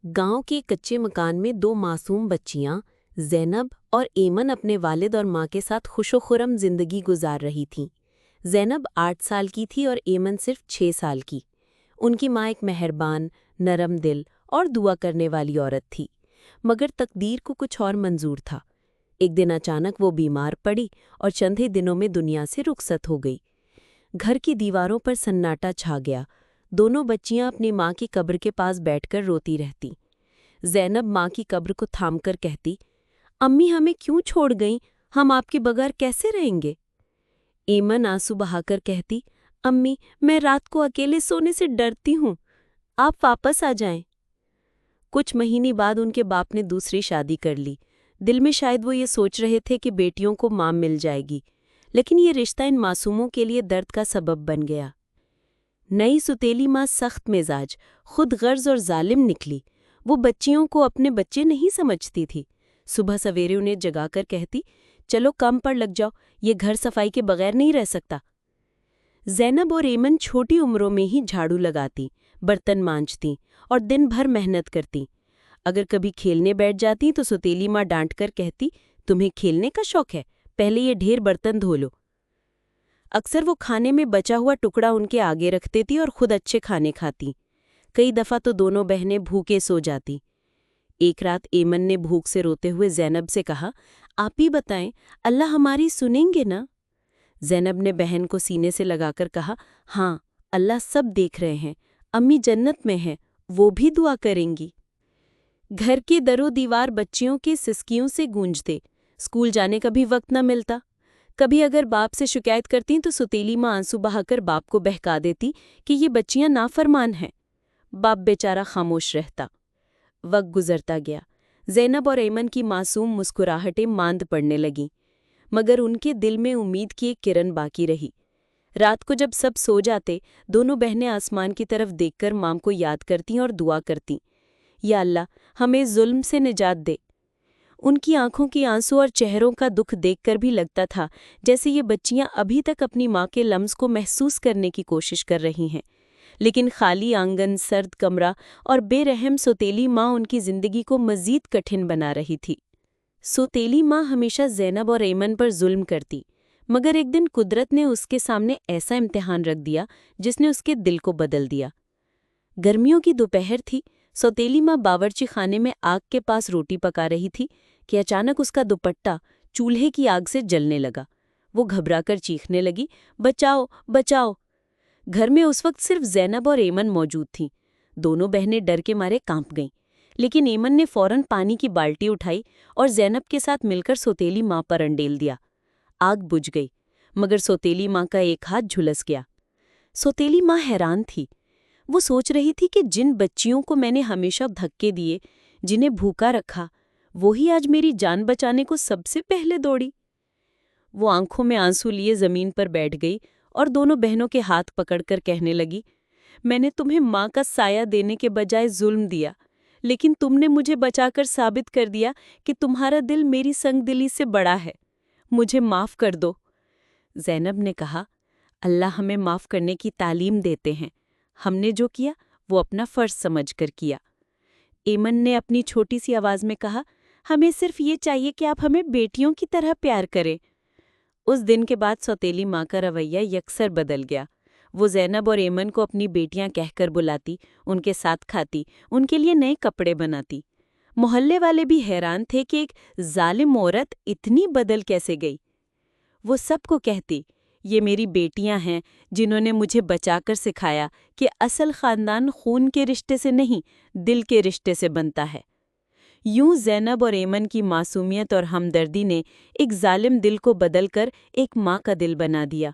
گاؤں کے کچے مکان میں دو معصوم بچیاں زینب اور ایمن اپنے والد اور ماں کے ساتھ خوش و خرم زندگی گزار رہی تھیں۔ زینب 8 سال کی تھی اور ایمن صرف 6 سال کی۔ ان کی ماں ایک مہربان، نرم دل اور دعا کرنے والی عورت تھی، مگر تقدیر کو کچھ اور منظور تھا۔ ایک دن اچانک وہ بیمار پڑی اور چند ہی دنوں میں دنیا سے رخصت ہو گئی۔ گھر کی دیواروں پر سناٹا چھا گیا۔ دونوں بچیاں اپنی ماں کی قبر کے پاس بیٹھ کر روتی رہتی۔ زینب ماں کی قبر کو تھام کر کہتی، امی ہمیں کیوں چھوڑ گئیں؟ ہم آپ کے بغیر کیسے رہیں گے؟ ایمن آنسو بہا کر کہتی، امی میں رات کو اکیلے سونے سے ڈرتی ہوں، آپ واپس آ جائیں۔ کچھ مہینے بعد ان کے باپ نے دوسری شادی کر لی۔ دل میں شاید وہ یہ سوچ رہے تھے کہ بیٹیوں کو ماں مل جائے گی، لیکن یہ رشتہ ان معصوموں کے لیے درد کا سبب بن گیا۔ نئی ستیلی ماں سخت مزاج، خود غرض اور ظالم نکلی۔ وہ بچیوں کو اپنے بچے نہیں سمجھتی تھی۔ صبح سویرے انہیں جگا کر کہتی، چلو کام پر لگ جاؤ، یہ گھر صفائی کے بغیر نہیں رہ سکتا۔ زینب اور ایمن چھوٹی عمروں میں ہی جھاڑو لگاتی، برتن مانجتی اور دن بھر محنت کرتی۔ اگر کبھی کھیلنے بیٹھ جاتی تو ستیلی ماں ڈانٹ کر کہتی، تمہیں کھیلنے کا شوق ہے، پہلے یہ ڈھیر برتن دھو لو۔ اکثر وہ کھانے میں بچا ہوا ٹکڑا ان کے آگے رکھ دیتی اور خود اچھے کھانے کھاتی۔ کئی دفعہ تو دونوں بہنیں بھوکے سو جاتی۔ ایک رات ایمن نے بھوک سے روتے ہوئے زینب سے کہا، آپ ہی بتائیں، اللہ ہماری سنیں گے نا؟ زینب نے بہن کو سینے سے لگا کر کہا، ہاں، اللہ سب دیکھ رہے ہیں، امی جنت میں ہیں، وہ بھی دعا کریں گی۔ گھر کے در و دیوار بچیوں کے سسکیوں سے گونجتے، اسکول جانے کا بھی وقت نہ ملتا۔ کبھی اگر باپ سے شکایت کرتی تو ستیلی ماں آنسو بہا کر باپ کو بہکا دیتی کہ یہ بچیاں نافرمان ہیں۔ باپ بیچارہ خاموش رہتا۔ وقت گزرتا گیا۔ زینب اور ایمن کی معصوم مسکراہٹیں ماند پڑنے لگیں، مگر ان کے دل میں امید کی ایک کرن باقی رہی۔ رات کو جب سب سو جاتے، دونوں بہنیں آسمان کی طرف دیکھ کر ماں کو یاد کرتیں اور دعا کرتیں، یا اللہ ہمیں ظلم سے نجات دے۔ ان کی آنکھوں کی آنسو اور چہروں کا دکھ دیکھ کر بھی لگتا تھا جیسے یہ بچیاں ابھی تک اپنی ماں کے لمس کو محسوس کرنے کی کوشش کر رہی ہیں، لیکن خالی آنگن، سرد کمرہ اور بے رحم سوتیلی ماں ان کی زندگی کو مزید کٹھن بنا رہی تھی۔ سوتیلی ماں ہمیشہ زینب اور ایمن پر ظلم کرتی، مگر ایک دن قدرت نے اس کے سامنے ایسا امتحان رکھ دیا جس نے اس کے دل کو بدل دیا۔ گرمیوں کی دوپہر تھی، سوتیلی ماں باورچی خانے میں آگ کے پاس روٹی پکا رہی تھی کہ اچانک اس کا دوپٹہ چولہے کی آگ سے جلنے لگا۔ وہ گھبرا کر چیخنے لگی، بچاؤ، بچاؤ! گھر میں اس وقت صرف زینب اور ایمن موجود تھیں۔ دونوں بہنیں ڈر کے مارے کانپ گئیں، لیکن ایمن نے فوراً پانی کی بالٹی اٹھائی اور زینب کے ساتھ مل کر سوتیلی ماں پر انڈیل دیا۔ آگ بجھ گئی، مگر سوتیلی ماں کا ایک ہاتھ جھلس گیا۔ سوتیلی ماں حیران تھی۔ وہ سوچ رہی تھی کہ جن بچیوں کو میں نے ہمیشہ دھکے دیے، جنہیں بھوکا رکھا، وہی آج میری جان بچانے کو سب سے پہلے دوڑی۔ وہ آنکھوں میں آنسو لیے زمین پر بیٹھ گئی اور دونوں بہنوں کے ہاتھ پکڑ کر کہنے لگی، میں نے تمہیں ماں کا سایہ دینے کے بجائے ظلم دیا، لیکن تم نے مجھے بچا کر ثابت کر دیا کہ تمہارا دل میری سنگ دلی سے بڑا ہے۔ مجھے معاف کر دو۔ زینب نے کہا، اللہ ہمیں معاف کرنے کی تعلیم دیتے ہیں، ہم نے جو کیا وہ اپنا فرض سمجھ کر کیا۔ ایمن نے اپنی چھوٹی سی آواز میں کہا، ہمیں صرف یہ چاہیے کہ آپ ہمیں بیٹیوں کی طرح پیار کریں۔ اس دن کے بعد سوتیلی ماں کا رویہ یکسر بدل گیا۔ وہ زینب اور ایمن کو اپنی بیٹیاں کہہ کر بلاتی، ان کے ساتھ کھاتی، ان کے لیے نئے کپڑے بناتی۔ محلے والے بھی حیران تھے کہ ایک ظالم عورت اتنی بدل کیسے گئی۔ وہ سب کو کہتی، یہ میری بیٹیاں ہیں جنہوں نے مجھے بچا کر سکھایا کہ اصل خاندان خون کے رشتے سے نہیں، دل کے رشتے سے بنتا ہے۔ یوں زینب اور ایمن کی معصومیت اور ہمدردی نے ایک ظالم دل کو بدل کر ایک ماں کا دل بنا دیا۔